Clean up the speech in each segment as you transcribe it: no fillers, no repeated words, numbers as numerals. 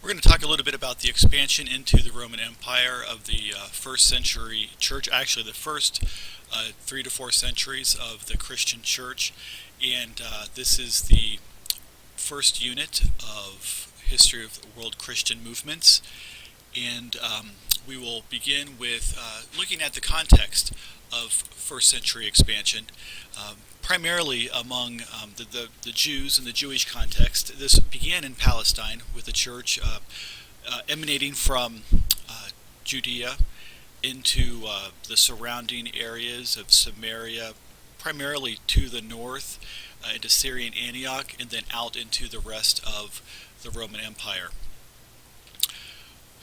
We're going to talk a little bit about the expansion into the Roman Empire of the first century church, actually the first 3 to 4 centuries of the Christian church. And this is the first unit of history of the world Christian movements. And we will begin with looking at the context of first century expansion, primarily among the Jews in the Jewish context. This began in Palestine with the church emanating from Judea into the surrounding areas of Samaria, primarily to the north, into Syrian Antioch, and then out into the rest of the Roman Empire.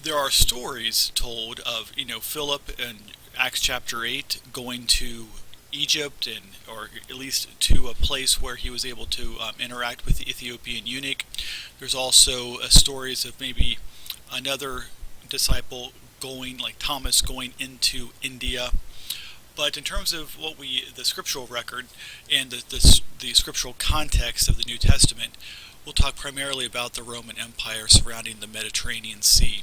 There are stories told of, Philip in Acts chapter 8 going to Egypt, or at least to a place where he was able to interact with the Ethiopian eunuch. There's also stories of maybe another disciple going, like Thomas, going into India. But in terms of the scriptural record and the scriptural context of the New Testament, we'll talk primarily about the Roman Empire surrounding the Mediterranean Sea.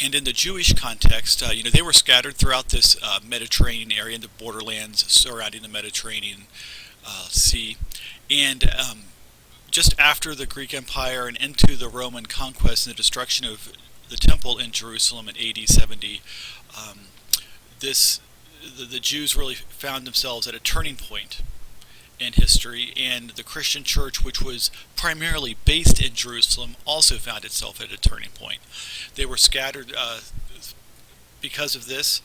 And in the Jewish context, they were scattered throughout this Mediterranean area, in the borderlands surrounding the Mediterranean Sea. And just after the Greek Empire and into the Roman conquest and the destruction of the temple in Jerusalem in AD 70, the Jews really found themselves at a turning point in history, and the Christian church, which was primarily based in Jerusalem, also found itself at a turning point. They were scattered because of this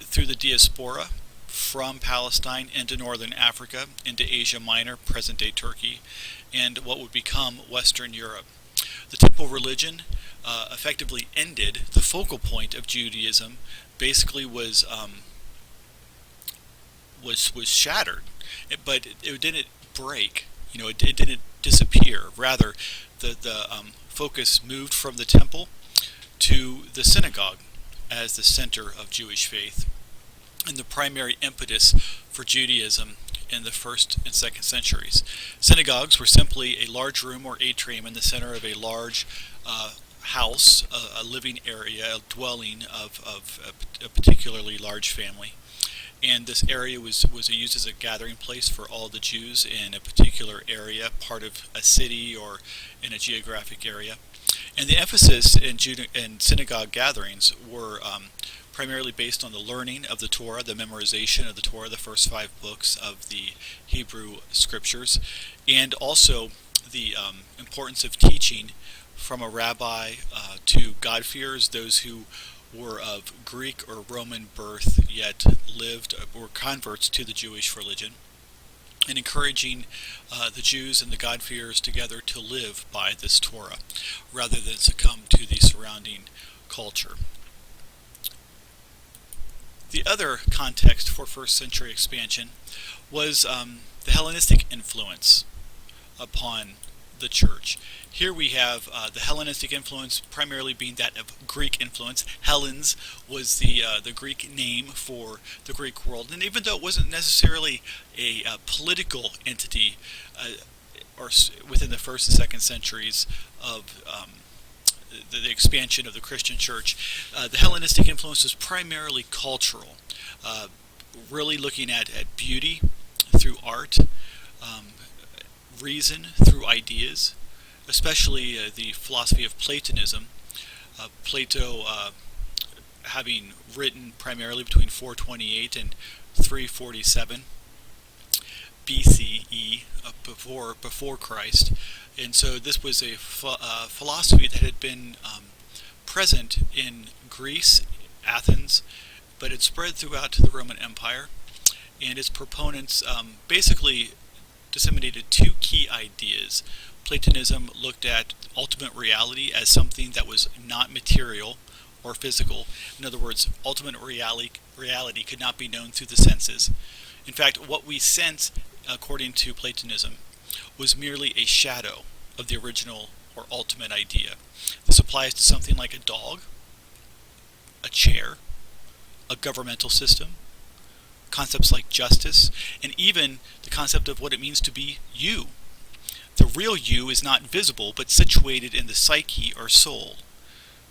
through the diaspora from Palestine into northern Africa, into Asia Minor, present-day Turkey, and what would become Western Europe. The temple religion effectively ended. The focal point of Judaism basically was shattered, but it didn't break. It didn't disappear. Rather, the focus moved from the temple to the synagogue as the center of Jewish faith, and the primary impetus for Judaism in the first and second centuries. Synagogues were simply a large room or atrium in the center of a large house, a living area, a dwelling of a particularly large family. And this area was used as a gathering place for all the Jews in a particular area, part of a city or in a geographic area. And the emphasis in synagogue gatherings were primarily based on the learning of the Torah, the memorization of the Torah, the first 5 books of the Hebrew Scriptures, and also the importance of teaching from a rabbi to God-fearers, those who were of Greek or Roman birth yet were converts to the Jewish religion, and encouraging the Jews and the God-fearers together to live by this Torah rather than succumb to the surrounding culture. The other context for first century expansion was the Hellenistic influence upon the church. Here we have the Hellenistic influence primarily being that of Greek influence. Hellenes was the Greek name for the Greek world, and even though it wasn't necessarily a political entity or within the first and second centuries of the expansion of the Christian church, the Hellenistic influence was primarily cultural, really looking at beauty through art, reason through ideas, especially the philosophy of Platonism. Plato having written primarily between 428 and 347 BCE, before Christ. And so this was a philosophy that had been present in Greece, Athens, but it spread throughout the Roman Empire, and its proponents basically disseminated 2 key ideas. Platonism looked at ultimate reality as something that was not material or physical. In other words, ultimate reality could not be known through the senses. In fact, what we sense, according to Platonism, was merely a shadow of the original or ultimate idea. This applies to something like a dog, a chair, a governmental system, concepts like justice, and even the concept of what it means to be you. the real you is not visible but situated in the psyche or soul,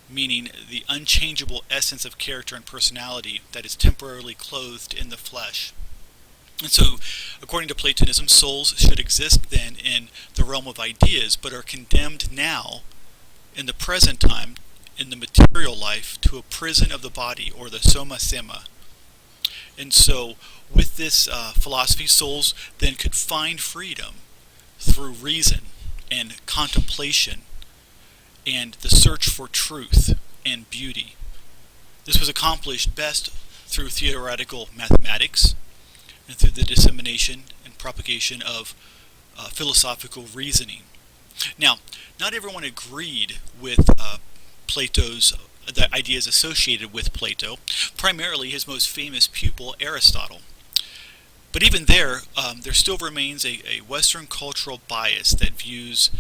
meaning the unchangeable essence of character and personality that is temporarily clothed in the flesh. And so, according to Platonism, souls should exist then in the realm of ideas, but are condemned now, in the present time, in the material life, to a prison of the body, or the soma sema. And so, with this philosophy, souls then could find freedom through reason and contemplation and the search for truth and beauty. This was accomplished best through theoretical mathematics and through the dissemination and propagation of philosophical reasoning. Now, not everyone agreed with Plato's the ideas associated with Plato, primarily his most famous pupil, Aristotle. But even there still remains a Western cultural bias that views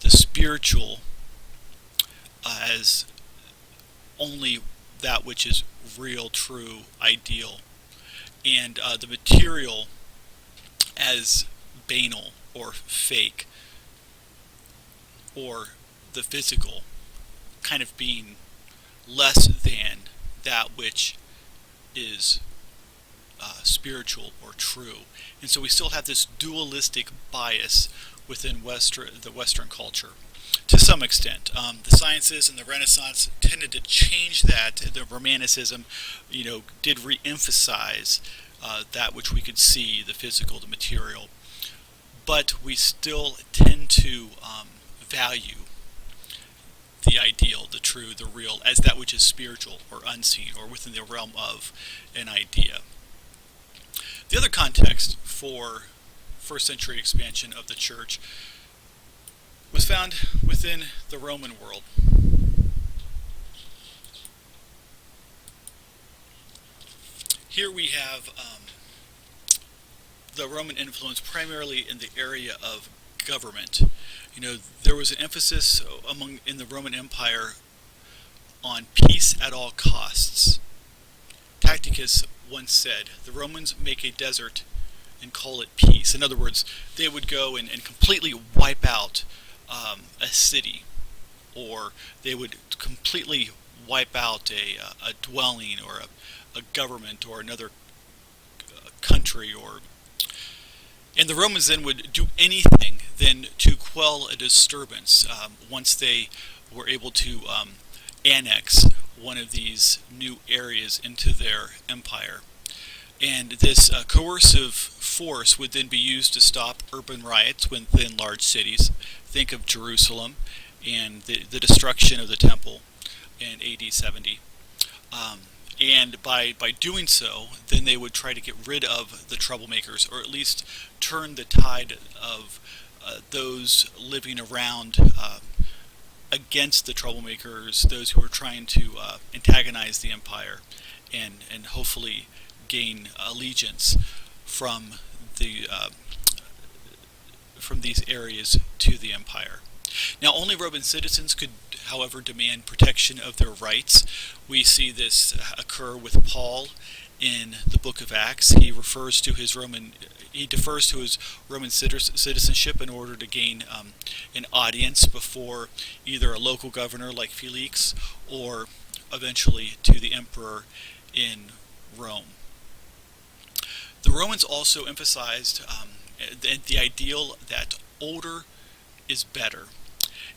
the spiritual as only that which is real, true, ideal, and the material as banal or fake, or the physical kind of being less than that which is spiritual or true. And so we still have this dualistic bias within the Western culture. To some extent, the sciences and the Renaissance tended to change that. The Romanticism, did re-emphasize that which we could see, the physical, the material. But we still tend to value the ideal, the true, the real, as that which is spiritual or unseen or within the realm of an idea. The other context for first century expansion of the church was found within the Roman world. Here we have the Roman influence primarily in the area of government. There was an emphasis in the Roman Empire on peace at all costs. Tacitus once said, "The Romans make a desert and call it peace." In other words, they would go and completely wipe out a city, or they would completely wipe out a dwelling or a government or another country, and the Romans then would do anything then to quell a disturbance once they were able to annex one of these new areas into their empire. And this coercive force would then be used to stop urban riots within large cities. Think of Jerusalem and the destruction of the temple in AD 70. And by doing so, then they would try to get rid of the troublemakers, or at least turn the tide of those living around against the troublemakers, those who were trying to antagonize the empire, and hopefully gain allegiance from these areas to the empire. Now, only Roman citizens could, however, demand protection of their rights. We see this occur with Paul in the book of Acts. He defers to his Roman citizenship in order to gain an audience before either a local governor like Felix, or eventually to the emperor in Rome. The Romans also emphasized the ideal that older is better.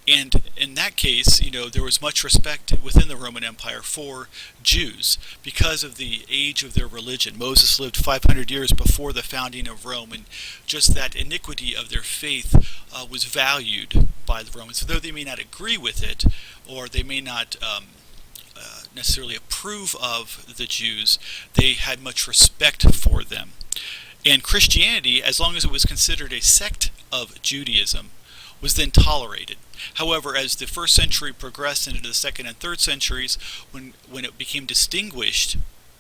And in that case, there was much respect within the Roman Empire for Jews because of the age of their religion. Moses lived 500 years before the founding of Rome, and just that iniquity of their faith was valued by the Romans. Though they may not agree with it, or they may not necessarily approve of the Jews, they had much respect for them. And Christianity, as long as it was considered a sect of Judaism, was then tolerated. However, as the first century progressed into the second and third centuries, when it became distinguished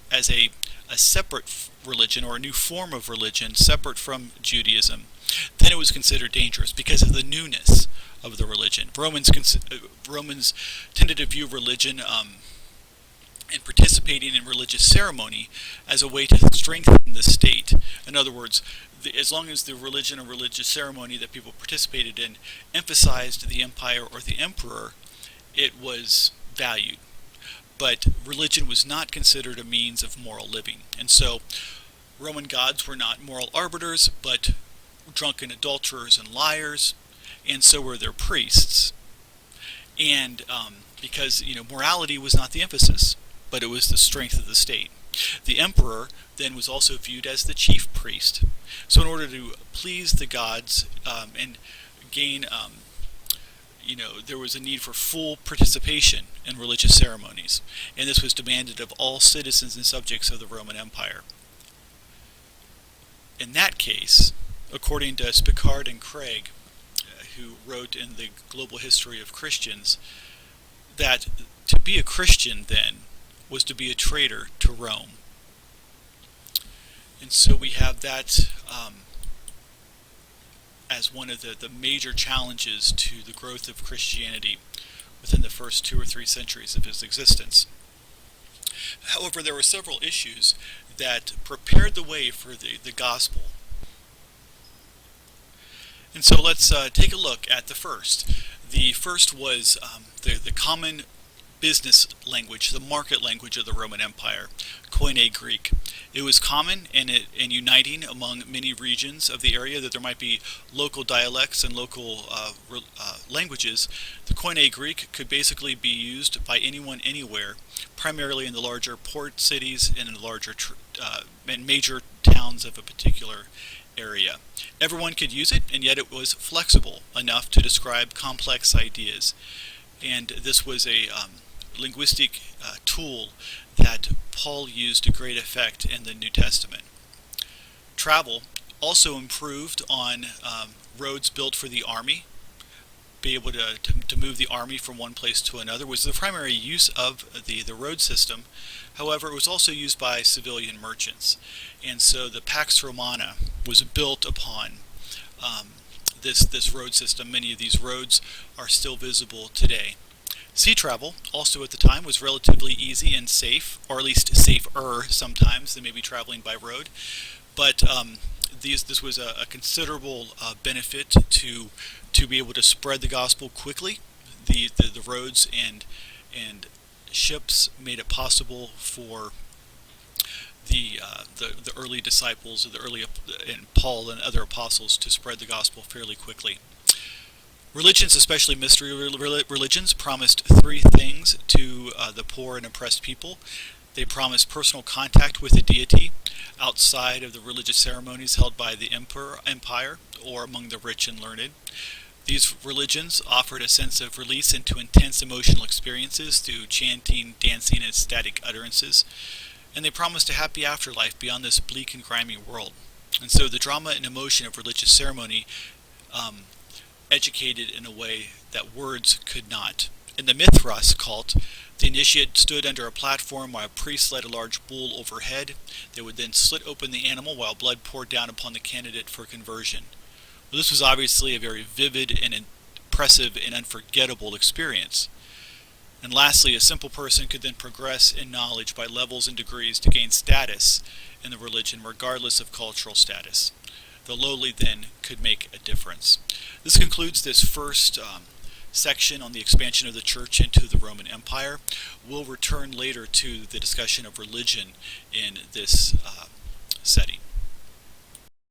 as a separate religion, or a new form of religion separate from Judaism, then it was considered dangerous because of the newness of the religion. Romans tended to view religion and participating in religious ceremony as a way to strengthen the state. In other words, as long as the religion or religious ceremony that people participated in emphasized the empire or the emperor, it was valued. But religion was not considered a means of moral living. And so Roman gods were not moral arbiters, but drunken adulterers and liars, and so were their priests. And because morality was not the emphasis, but it was the strength of the state. The emperor then was also viewed as the chief priest. So in order to please the gods and gain, there was a need for full participation in religious ceremonies, and this was demanded of all citizens and subjects of the Roman Empire. In that case, according to Spicard and Craig, who wrote in the Global History of Christians, that to be a Christian then was to be a traitor to Rome. And so we have that as one of the major challenges to the growth of Christianity within the first 2 or 3 centuries of its existence. However, there were several issues that prepared the way for the gospel. And so let's take a look at the first. The first was the common business language, the market language of the Roman Empire, Koine Greek. It was common and uniting among many regions of the area, that there might be local dialects and local languages. The Koine Greek could basically be used by anyone anywhere, primarily in the larger port cities and in the larger and major towns of a particular area. Everyone could use it, and yet it was flexible enough to describe complex ideas. And this was a linguistic tool that Paul used to great effect in the New Testament. Travel also improved on roads built for the army. Be able to move the army from one place to another was the primary use of the road system. However, it was also used by civilian merchants. And so the Pax Romana was built upon this road system. Many of these roads are still visible today. Sea travel, also at the time, was relatively easy and safe, or at least safer sometimes than maybe traveling by road. But this was a considerable benefit to be able to spread the gospel quickly. The roads and ships made it possible for the early disciples, and Paul and other apostles, to spread the gospel fairly quickly. Religions, especially mystery religions, promised 3 things to the poor and oppressed people. They promised personal contact with the deity outside of the religious ceremonies held by the empire or among the rich and learned. These religions offered a sense of release into intense emotional experiences through chanting, dancing, and ecstatic utterances. And they promised a happy afterlife beyond this bleak and grimy world. And so the drama and emotion of religious ceremony educated in a way that words could not. In the Mithras cult, the initiate stood under a platform while a priest led a large bull overhead. They would then slit open the animal while blood poured down upon the candidate for conversion. Well, this was obviously a very vivid and impressive and unforgettable experience. And lastly, a simple person could then progress in knowledge by levels and degrees to gain status in the religion, regardless of cultural status. The lowly then could make a difference. This concludes this first section on the expansion of the church into the Roman Empire. We'll return later to the discussion of religion in this setting.